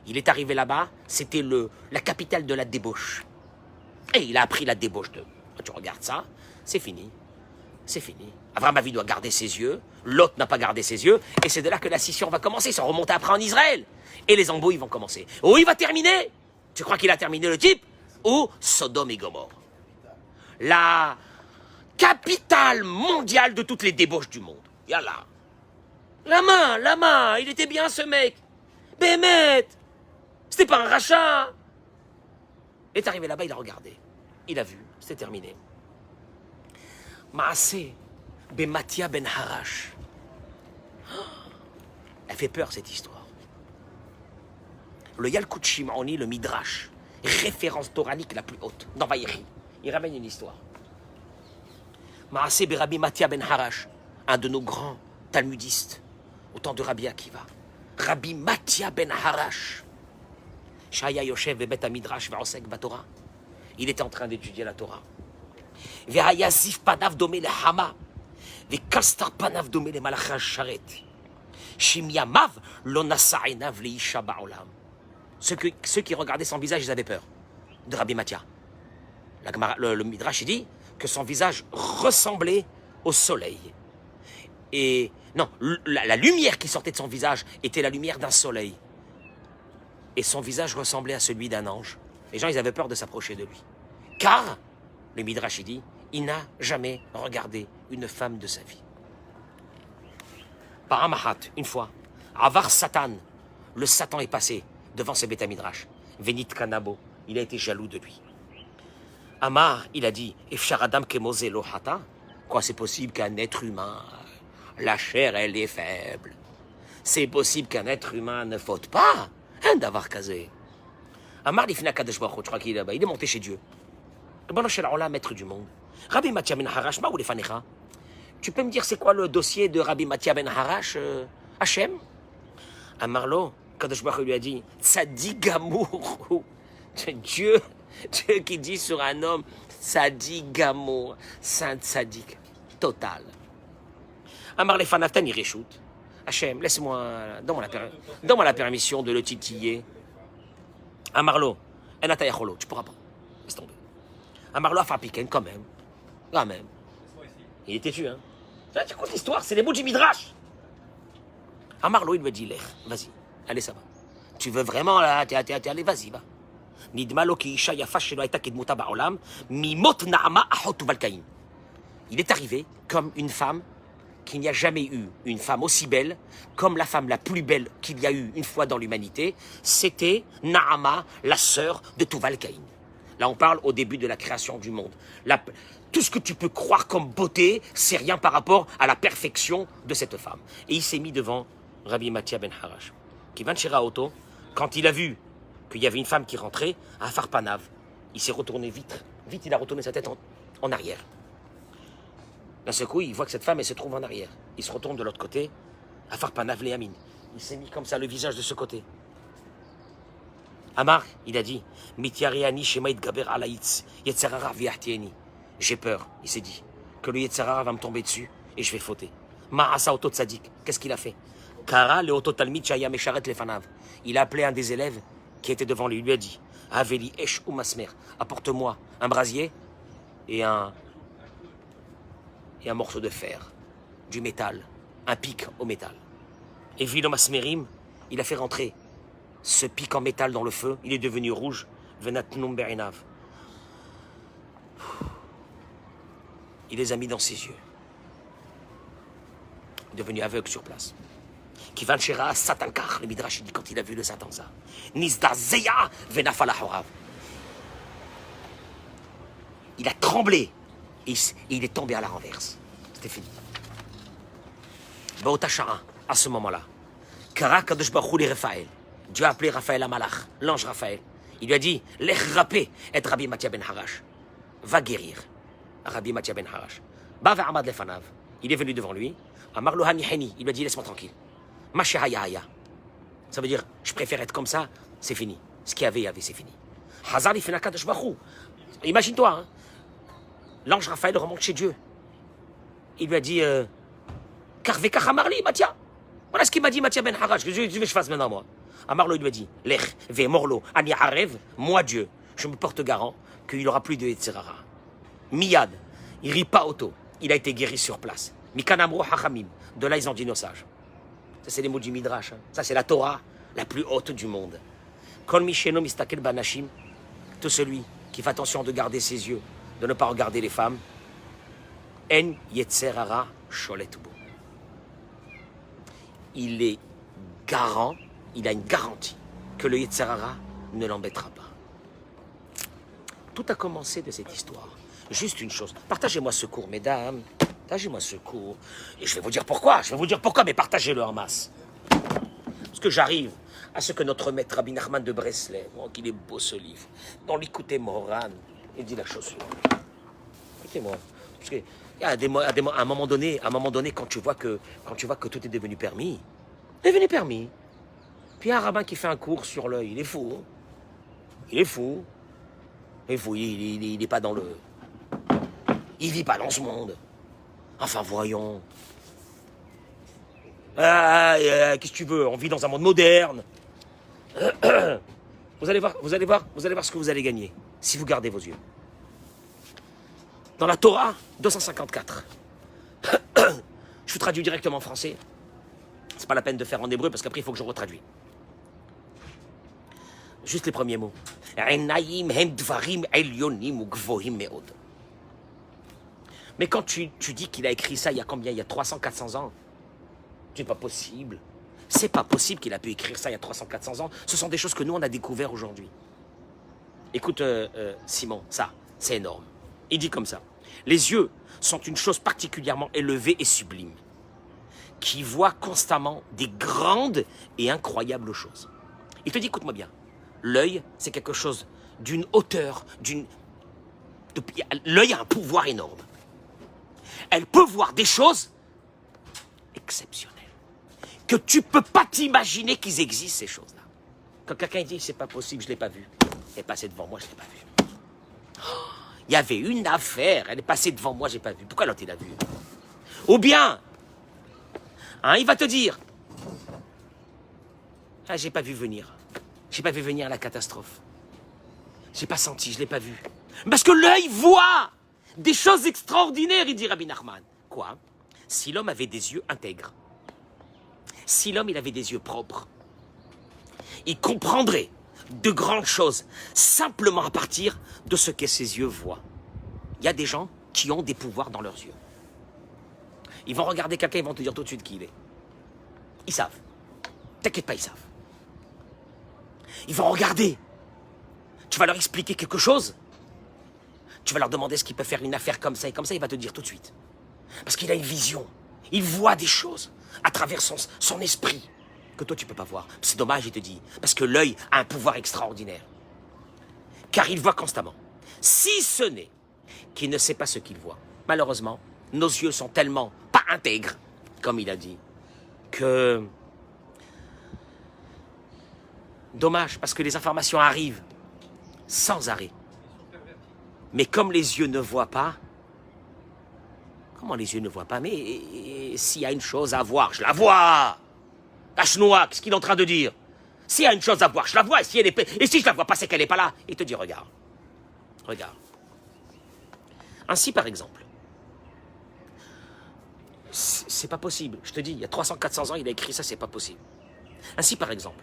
Il est arrivé là-bas. C'était la capitale de la débauche. Et il a appris la débauche de. Quand tu regardes ça, c'est fini. C'est fini. Avraham Avinu doit garder ses yeux. Lot n'a pas gardé ses yeux. Et c'est de là que la scission va commencer. Ça remonte après en Israël. Et les embrouilles vont commencer. Où il va terminer? Tu crois qu'il a terminé le type? Ou Sodome et Gomorre. La capitale mondiale de toutes les débauches du monde. Yallah. La main, il était bien ce mec. Bémet. C'était pas un rachat. Il est arrivé là-bas, il a regardé. Il a vu, c'était terminé. Maasé, Bematia ben Harash. Elle fait peur cette histoire. Le Yalkut Shimoni, le Midrash, référence toranique la plus haute, dans Vaïri. Il ramène une histoire. Maasé Rabbi Matia ben Harash, un de nos grands talmudistes, au temps de Rabbi Akiva. Rabbi Matia ben Harash. Shaya Yoshev Bet Midrash Vaosek Batora. Il était en train d'étudier la Torah. Ve'ayazif panav domé le Hama. Ve'kastar panav domé le Malachas Sharet. Shimiamav lonasa'enav leisha ba'olam. Ceux qui regardaient son visage, ils avaient peur de Rabbi Mathia. Le Midrash il dit que son visage ressemblait au soleil. Et non, la lumière qui sortait de son visage était la lumière d'un soleil. Et son visage ressemblait à celui d'un ange. Les gens, ils avaient peur de s'approcher de lui. Car, le Midrash il dit, il n'a jamais regardé une femme de sa vie. Paramahat, une fois, Avar Satan, le Satan est passé devant ce Beth Midrash. Venit Kanabo, il a été jaloux de lui. Amar, il a dit, Efshar Adam Kemose Lohata. Quoi, c'est possible qu'un être humain, la chair, elle est faible. C'est possible qu'un être humain ne faute pas. Un d'avoir casé. Amar, il est monté chez Dieu. Le bon Shel Olam, maître du monde. Rabbi Mathia ben Harash, ma ou les fanecha. Tu peux me dire c'est quoi le dossier de Rabbi Mathia ben Harash, Hachem? Amarlo, Kadosh Baruch lui a dit, Tzadik Gamour. Dieu qui dit sur un homme, Tzadik Gamour, Saint Tzadik, total. Amar les fanaftan ireshout. Hachem, laisse-moi, donne-moi la permission de le titiller. Amarlo, Enata Yacholo, tu pourras pas. Laisse tomber. Amarlo a fait piquer quand même. Quand même. Il était tué, hein. Là, tu écoutes l'histoire, c'est les mots du Midrash. Amarlo, il lui a dit, vas-y, allez, ça va. Tu veux vraiment, là, allez, vas-y, va. Nidmalo ki isha yafa shelo aita kedmuta ba'olam, mimot na'ama ahot uvalkaim. Il est arrivé comme une femme qu'il n'y a jamais eu une femme aussi belle, comme la femme la plus belle qu'il y a eu une fois dans l'humanité, c'était Naama, la sœur de Tuval-Caïn. Là, on parle au début de la création du monde. Tout ce que tu peux croire comme beauté, c'est rien par rapport à la perfection de cette femme. Et il s'est mis devant Rabbi Mathia ben Harash, qui vint chez Raoto, quand il a vu qu'il y avait une femme qui rentrait, à Farpanav, il s'est retourné vite, il a retourné sa tête en arrière. D'un seul coup, il voit que cette femme, elle se trouve en arrière. Il se retourne de l'autre côté, à Farpanav Léamine. Il s'est mis comme ça le visage de ce côté. Amar, il a dit, Mitiariani Shemaït Gaber Alaïtz, Yetzerara Viahtieni. J'ai peur, il s'est dit, que le Yetzerara va me tomber dessus et je vais fauter. Ma'asa Oto Tzadik, qu'est-ce qu'il a fait? Kara le Oto Talmid Shaya Mesharet Lefanav. Il a appelé un des élèves qui était devant lui. Il lui a dit, Aveli Esh ou Masmer, apporte-moi un brasier et un morceau de fer, du métal, un pic au métal. Et Vilo Masmerim, il a fait rentrer ce pic en métal dans le feu, il est devenu rouge. Venat Numberinav. Il les a mis dans ses yeux. Il est devenu aveugle sur place. Qui va chez Satankar, le Midrash dit quand il a vu le Satan ça. Nizda Zeya Venafala Horav. Il a tremblé et il est tombé à la renverse. C'était fini. Baotachara, à ce moment-là, Kara Kadosh Baruch Hu Raphaël. Dieu a appelé Raphaël Amalach, l'ange Raphaël. Il lui a dit, Lech rapé et Rabbi Mathia ben Harash. Va guérir Rabbi Mathia ben Harash. Ba ve'amad lefanav. Il est venu devant lui. Amar lo haniheni. Il lui a dit, laisse-moi tranquille. Mashehaya haya. Ça veut dire, je préfère être comme ça, c'est fini. Ce qu'il y avait, c'est fini. Hazar ifena Kadosh Baruch Hu. Imagine-toi, hein. L'ange Raphaël remonte chez Dieu. Il lui a dit, Karvekach Amarli, Mathia. Voilà ce qu'il m'a dit Mathia ben Harash. Je veux que je fasse maintenant, moi. Amarlo, il lui a dit, Lech, ve morlo, ani arev, moi Dieu, je me porte garant qu'il n'y aura plus de Yetzerara. Miyad, il rit pas auto, il a été guéri sur place. Mikanamro hachamim, de là ils ont dit nos sages. Ça c'est les mots du Midrash, hein. Ça c'est la Torah la plus haute du monde. Kol misheno mistakel banashim, tout celui qui fait attention de garder ses yeux, de ne pas regarder les femmes, en Yetzerara sholetubo. Il est garant. Il a une garantie que le Yetzerara ne l'embêtera pas. Tout a commencé de cette histoire. Juste une chose. Partagez-moi ce cours, mesdames. Partagez-moi ce cours. Et je vais vous dire pourquoi. Mais partagez-le en masse. Parce que j'arrive à ce que notre maître Rabbi Nachman de Breslev, oh, qu'il est beau ce livre, dans l'Ikouté Moran, il dit la chose suivante. Écoutez-moi. Parce que à un moment donné, quand tu vois que tout est devenu permis, Puis un rabbin qui fait un cours sur l'œil, il est fou. Il n'est pas dans le... Il vit pas dans ce monde. Enfin, voyons. Qu'est-ce que tu veux? On vit dans un monde moderne. Vous allez voir ce que vous allez gagner si vous gardez vos yeux. Dans la Torah 254, je vous traduis directement en français. C'est pas la peine de faire en hébreu parce qu'après il faut que je retraduise. Juste les premiers mots. Mais quand tu dis qu'il a écrit ça il y a combien? Il y a 300-400 ans. C'est pas possible. C'est pas possible qu'il a pu écrire ça il y a 300-400 ans. Ce sont des choses que nous on a découvert aujourd'hui. Écoute Simon, ça c'est énorme. Il dit comme ça. Les yeux sont une chose particulièrement élevée et sublime, qui voit constamment des grandes et incroyables choses. Il te dit, écoute-moi bien, l'œil, c'est quelque chose d'une hauteur, l'œil a un pouvoir énorme. Elle peut voir des choses exceptionnelles, que tu ne peux pas t'imaginer qu'ils existent, ces choses-là. Quand quelqu'un dit, c'est pas possible, je ne l'ai pas vu, elle est passée devant moi, je ne l'ai pas vu. Il y avait une affaire, elle est passée devant moi, j'ai pas vu. Pourquoi l'autre il a vu? Ou bien, il va te dire, j'ai pas vu venir. J'ai pas vu venir la catastrophe. J'ai pas senti, je l'ai pas vu. Parce que l'œil voit des choses extraordinaires, il dit Rabbi Nachman. Quoi? Si l'homme avait des yeux intègres, si l'homme il avait des yeux propres, il comprendrait de grandes choses, simplement à partir de ce que ses yeux voient. Il y a des gens qui ont des pouvoirs dans leurs yeux. Ils vont regarder quelqu'un, ils vont te dire tout de suite qui il est. Ils savent. T'inquiète pas, ils savent. Ils vont regarder. Tu vas leur expliquer quelque chose. Tu vas leur demander ce qu'ils peuvent faire une affaire comme ça et comme ça, il va te dire tout de suite. Parce qu'il a une vision. Il voit des choses à travers son esprit que toi, tu ne peux pas voir. C'est dommage, il te dit, parce que l'œil a un pouvoir extraordinaire. Car il voit constamment. Si ce n'est qu'il ne sait pas ce qu'il voit. Malheureusement, nos yeux sont tellement pas intègres, comme il a dit, que... Dommage, parce que les informations arrivent sans arrêt. Mais comme les yeux ne voient pas... Comment les yeux ne voient pas? Mais s'il y a une chose à voir, je la vois. Hachnoua, qu'est-ce qu'il est en train de dire? S'il y a une chose à voir, je la vois. Et si je la vois pas, c'est qu'elle n'est pas là. Il te dit, regarde. Regarde. Ainsi, par exemple, c'est pas possible. Je te dis, il y a 300-400 ans, il a écrit ça, c'est pas possible. Ainsi, par exemple,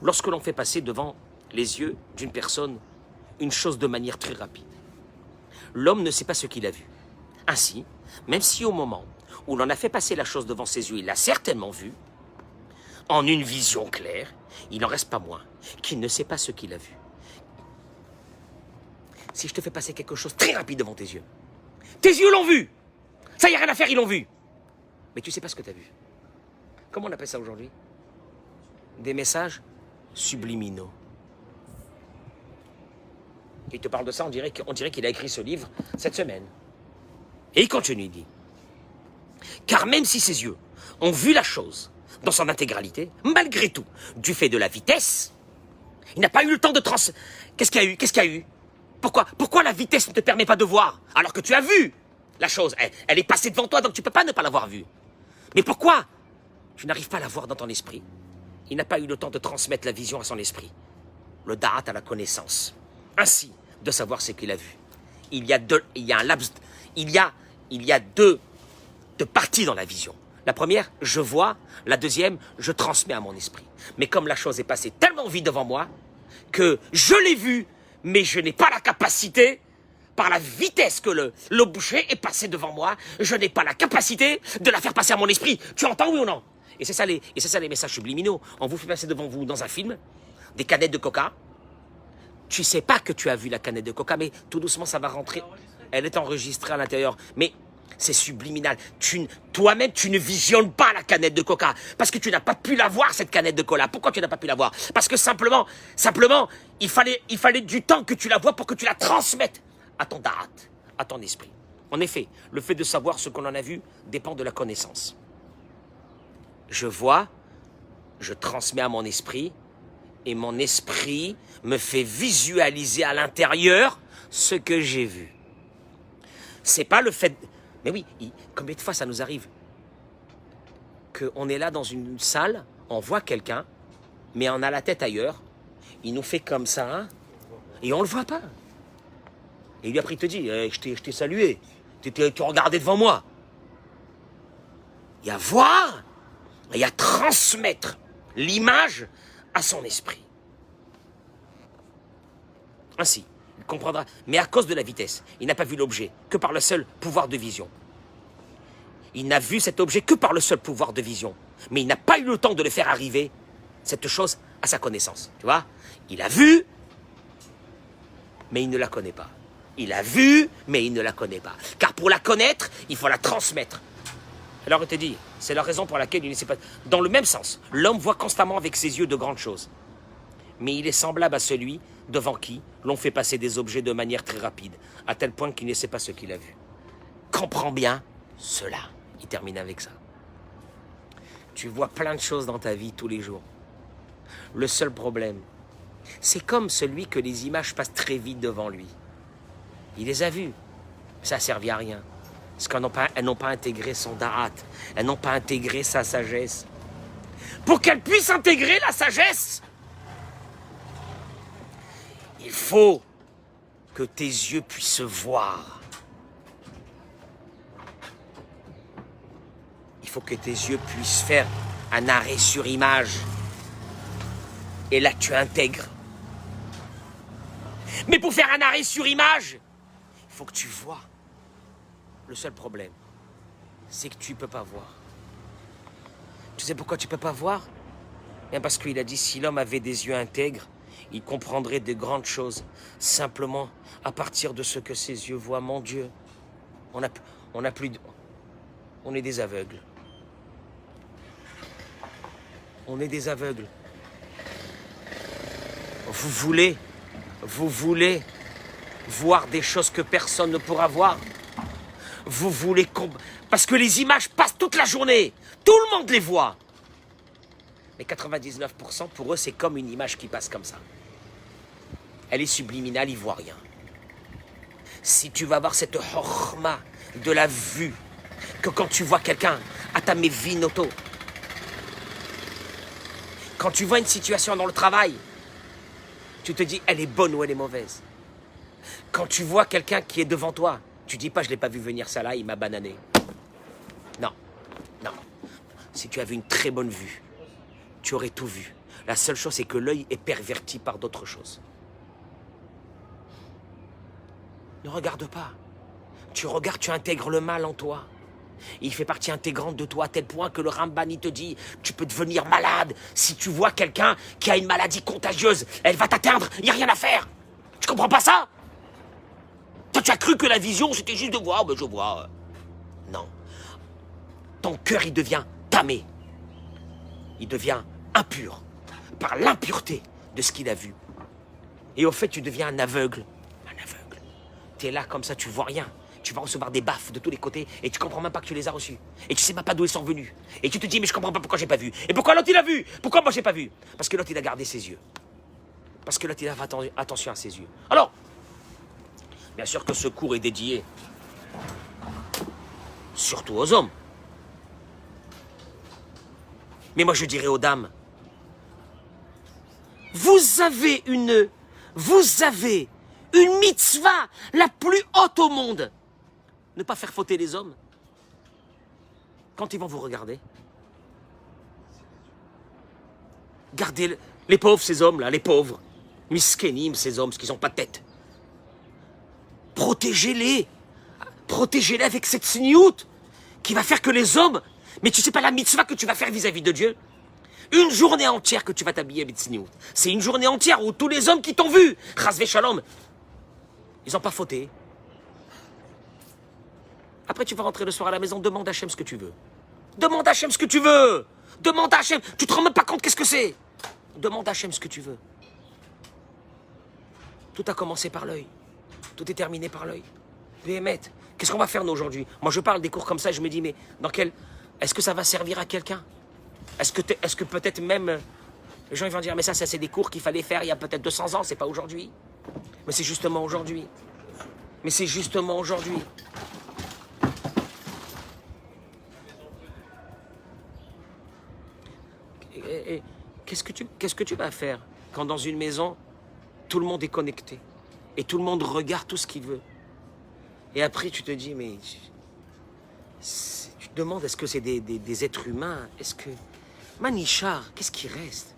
lorsque l'on fait passer devant les yeux d'une personne une chose de manière très rapide, l'homme ne sait pas ce qu'il a vu. Ainsi, même si au moment où l'on a fait passer la chose devant ses yeux, il l'a certainement vu, en une vision claire, il n'en reste pas moins qu'il ne sait pas ce qu'il a vu. Si je te fais passer quelque chose très rapide devant tes yeux l'ont vu. Ça, il n'y a rien à faire, ils l'ont vu. Mais tu ne sais pas ce que tu as vu. Comment on appelle ça aujourd'hui? Des messages subliminaux. Il te parle de ça, on dirait qu'il a écrit ce livre cette semaine. Et il continue, il dit. Car même si ses yeux ont vu la chose dans son intégralité, malgré tout, du fait de la vitesse, il n'a pas eu le temps de Qu'est-ce qu'il y a eu? Pourquoi la vitesse ne te permet pas de voir? Alors que tu as vu la chose. Elle est passée devant toi, donc tu ne peux pas ne pas l'avoir vue. Mais pourquoi tu n'arrives pas à la voir dans ton esprit? Il n'a pas eu le temps de transmettre la vision à son esprit. Le da'at à la connaissance. Ainsi, de savoir ce qu'il a vu. Il y a deux parties dans la vision. La première, je vois. La deuxième, je transmets à mon esprit. Mais comme la chose est passée tellement vite devant moi, que je l'ai vue, mais je n'ai pas la capacité, par la vitesse que le boucher est passé devant moi, je n'ai pas la capacité de la faire passer à mon esprit. Tu entends, oui ou non? Et c'est ça les messages subliminaux. On vous fait passer devant vous dans un film, des canettes de coca. Tu sais pas que tu as vu la canette de coca, mais tout doucement ça va rentrer. Elle est enregistrée à l'intérieur. Mais c'est subliminal. Toi-même, tu ne visionnes pas la canette de coca. Parce que tu n'as pas pu la voir, cette canette de cola. Pourquoi tu n'as pas pu la voir? Parce que simplement, il fallait du temps que tu la vois pour que tu la transmettes à ton da'at, à ton esprit. En effet, le fait de savoir ce qu'on en a vu dépend de la connaissance. Je vois, je transmets à mon esprit, et mon esprit me fait visualiser à l'intérieur ce que j'ai vu. C'est pas le fait... Mais oui, combien de fois ça nous arrive? qu'on est là dans une salle, on voit quelqu'un, mais on a la tête ailleurs, il nous fait comme ça, hein, et on ne le voit pas. Et lui après il te dit, je t'ai salué, tu regardais devant moi. Il y a voir, il y a transmettre l'image à son esprit. Ainsi, il comprendra, mais à cause de la vitesse, il n'a pas vu l'objet que par le seul pouvoir de vision. Il n'a vu cet objet que par le seul pouvoir de vision. Mais il n'a pas eu le temps de le faire arriver, cette chose, à sa connaissance. Tu vois? Il a vu, mais il ne la connaît pas. Il a vu, mais il ne la connaît pas. Car pour la connaître, il faut la transmettre. Alors il te dit, c'est la raison pour laquelle il ne sait pas... Dans le même sens, l'homme voit constamment avec ses yeux de grandes choses. Mais il est semblable à celui devant qui l'on fait passer des objets de manière très rapide, à tel point qu'il ne sait pas ce qu'il a vu. Comprends bien cela. Il termine avec ça. Tu vois plein de choses dans ta vie tous les jours. Le seul problème, c'est comme celui que les images passent très vite devant lui. Il les a vues. Ça n'a servi à rien. Parce qu'elles n'ont pas intégré son darat. Elles n'ont pas intégré sa sagesse. Pour qu'elles puissent intégrer la sagesse, il faut que tes yeux puissent voir. Il faut que tes yeux puissent faire un arrêt sur image. Et là, tu intègres. Mais pour faire un arrêt sur image, il faut que tu vois. Le seul problème, c'est que tu ne peux pas voir. Tu sais pourquoi tu ne peux pas voir? Bien parce qu'il a dit, si l'homme avait des yeux intègres, il comprendrait de grandes choses, simplement à partir de ce que ses yeux voient. Mon Dieu, on est des aveugles. On est des aveugles. Vous voulez voir des choses que personne ne pourra voir. Vous voulez... Parce que les images passent toute la journée. Tout le monde les voit. Mais 99% pour eux, c'est comme une image qui passe comme ça. Elle est subliminale, ils ne voient rien. Si tu vas avoir cette horma de la vue, que quand tu vois quelqu'un, atame vinoto, quand tu vois une situation dans le travail, tu te dis, elle est bonne ou elle est mauvaise. Quand tu vois quelqu'un qui est devant toi, tu dis pas, je ne l'ai pas vu venir ça là, il m'a banané. Non, non. Si tu avais une très bonne vue, tu aurais tout vu. La seule chose, c'est que l'œil est perverti par d'autres choses. Ne regarde pas. Tu regardes, tu intègres le mal en toi. Il fait partie intégrante de toi à tel point que le Ramban, il te dit, tu peux devenir malade. Si tu vois quelqu'un qui a une maladie contagieuse, elle va t'atteindre, il n'y a rien à faire. Tu comprends pas ça? Toi, tu as cru que la vision, c'était juste de voir, ben je vois. Non. Ton cœur, il devient tamé. Il devient impur par l'impureté de ce qu'il a vu. Et au fait, tu deviens un aveugle. Un aveugle. Tu es là comme ça, tu vois rien. Tu vas recevoir des baffes de tous les côtés et tu comprends même pas que tu les as reçus. Et tu sais même pas d'où ils sont venus. Et tu te dis, mais je comprends pas pourquoi j'ai pas vu. Et pourquoi l'autre il a vu? Pourquoi moi j'ai pas vu? Parce que l'autre il a gardé ses yeux. Parce que l'autre il a fait attention à ses yeux. Alors, bien sûr que ce cours est dédié surtout aux hommes. Mais moi je dirais aux dames, vous avez une mitzvah la plus haute au monde. Ne pas faire fauter les hommes quand ils vont vous regarder. Gardez les pauvres, ces hommes-là, les pauvres. Miskenim, ces hommes, parce qu'ils n'ont pas de tête. Protégez-les. Protégez-les avec cette sniout qui va faire que les hommes... Mais tu sais pas la mitzvah que tu vas faire vis-à-vis de Dieu? Une journée entière que tu vas t'habiller avec sniout. C'est une journée entière où tous les hommes qui t'ont vu, Chasvé Shalom, ils n'ont pas fauté. Après, tu vas rentrer le soir à la maison, demande à Hachem ce que tu veux. Demande à Hachem ce que tu veux. Demande à Hachem. Tu te rends même pas compte qu'est-ce que c'est. Demande à Hachem ce que tu veux. Tout a commencé par l'œil. Tout est terminé par l'œil. Béhémet, qu'est-ce qu'on va faire nous aujourd'hui? Moi, je parle des cours comme ça et je me dis, mais dans quel... Est-ce que ça va servir à quelqu'un? Est-ce que peut-être même... Les gens ils vont dire, mais ça c'est des cours qu'il fallait faire il y a peut-être 200 ans, c'est pas aujourd'hui. Mais c'est justement aujourd'hui. Mais c'est justement aujourd'hui. Et qu'est-ce que tu vas faire quand dans une maison, tout le monde est connecté et tout le monde regarde tout ce qu'il veut? Et après, tu te dis, mais... Tu te demandes, est-ce que c'est des êtres humains? Est-ce que... Manichar, qu'est-ce qui reste?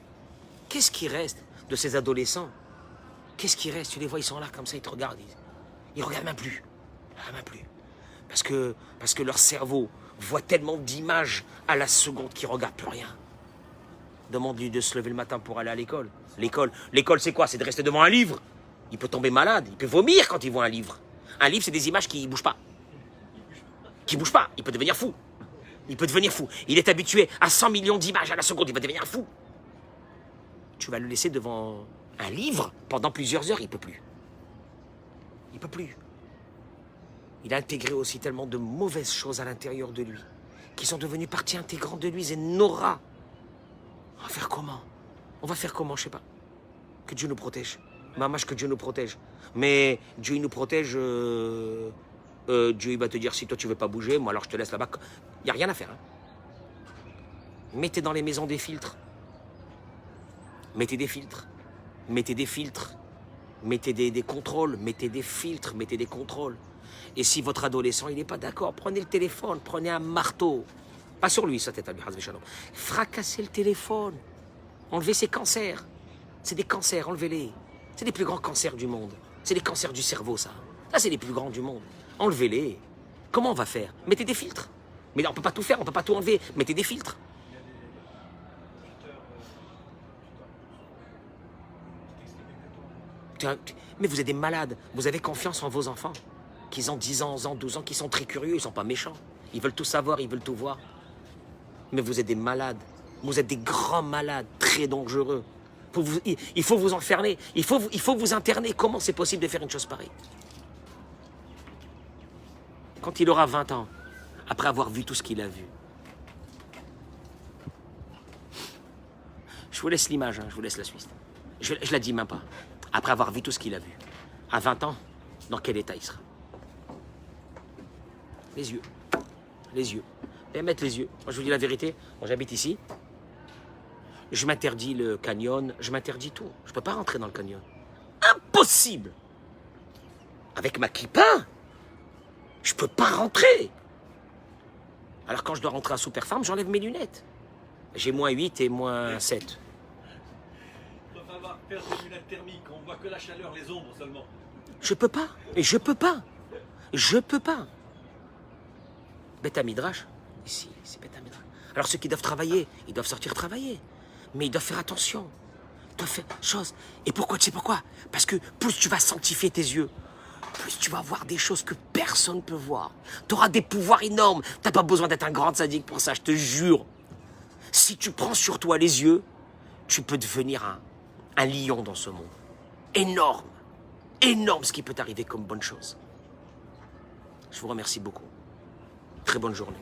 Qu'est-ce qui reste de ces adolescents? Qu'est-ce qui reste? Tu les vois, ils sont là comme ça, ils te regardent. Ils regardent même plus. Même plus. Parce que leur cerveau voit tellement d'images à la seconde qu'ils ne regardent plus rien. Demande-lui de se lever le matin pour aller à l'école. L'école, c'est quoi? C'est de rester devant un livre. Il peut tomber malade, il peut vomir quand il voit un livre. Un livre, c'est des images qui ne bougent pas. Qui ne bougent pas. Il peut devenir fou. Il peut devenir fou. Il est habitué à 100 millions d'images à la seconde. Il va devenir fou. Tu vas le laisser devant un livre pendant plusieurs heures. Il ne peut plus. Il ne peut plus. Il a intégré aussi tellement de mauvaises choses à l'intérieur de lui qui sont devenues partie intégrante de lui. C'est Nora. On va faire comment? On va faire comment? Je ne sais pas. Que Dieu nous protège. Mamache, que Dieu nous protège. Mais Dieu il nous protège... Dieu il va te dire, si toi tu veux pas bouger, moi alors je te laisse là-bas. Il n'y a rien à faire. Hein. Mettez dans les maisons des filtres. Mettez des filtres. Mettez des filtres. Mettez des contrôles. Mettez des filtres. Mettez des contrôles. Et si votre adolescent il n'est pas d'accord, prenez le téléphone, prenez un marteau. Pas sur lui, sa tête à lui, fracassez le téléphone. Enlevez ses cancers. C'est des cancers, enlevez-les. C'est les plus grands cancers du monde. C'est les cancers du cerveau, ça. Ça, c'est les plus grands du monde. Enlevez-les. Comment on va faire? Mettez des filtres. Mais là, on ne peut pas tout faire, on ne peut pas tout enlever. Mettez des filtres. Mais vous êtes des malades. Vous avez confiance en vos enfants. Qu'ils ont 10 ans, 11 ans, 12 ans, qui sont très curieux, ils ne sont pas méchants. Ils veulent tout savoir, ils veulent tout voir. Mais vous êtes des malades. Vous êtes des grands malades, très dangereux. Il faut vous enfermer. Il faut vous interner. Comment c'est possible de faire une chose pareille? Quand il aura 20 ans, après avoir vu tout ce qu'il a vu. Je vous laisse l'image, hein, je vous laisse la suite. Je la dis même pas. Après avoir vu tout ce qu'il a vu. À 20 ans, dans quel état il sera? Les yeux. Les yeux. Et mettre les yeux. Moi, je vous dis la vérité. Moi, j'habite ici. Je m'interdis le canyon. Je m'interdis tout. Je ne peux pas rentrer dans le canyon. Impossible. Avec ma kippa, je ne peux pas rentrer. Alors, quand je dois rentrer à Super Farm, j'enlève mes lunettes. J'ai moins 8 et moins 7. Il va falloir perdre des lunettes thermiques. On voit que la chaleur, les ombres seulement. Je peux pas. Et je peux pas. Je peux pas. Beth Midrash, ici, c'est Beth Midrash. Alors ceux qui doivent travailler, ils doivent sortir travailler. Mais ils doivent faire attention. Ils doivent faire chose. Et pourquoi? Tu sais pourquoi? Parce que plus tu vas sanctifier tes yeux, plus tu vas voir des choses que personne ne peut voir. Tu auras des pouvoirs énormes. Tu n'as pas besoin d'être un grand sadique pour ça, je te jure. Si tu prends sur toi les yeux, tu peux devenir un lion dans ce monde. Énorme. Énorme ce qui peut t'arriver comme bonne chose. Je vous remercie beaucoup. Très bonne journée.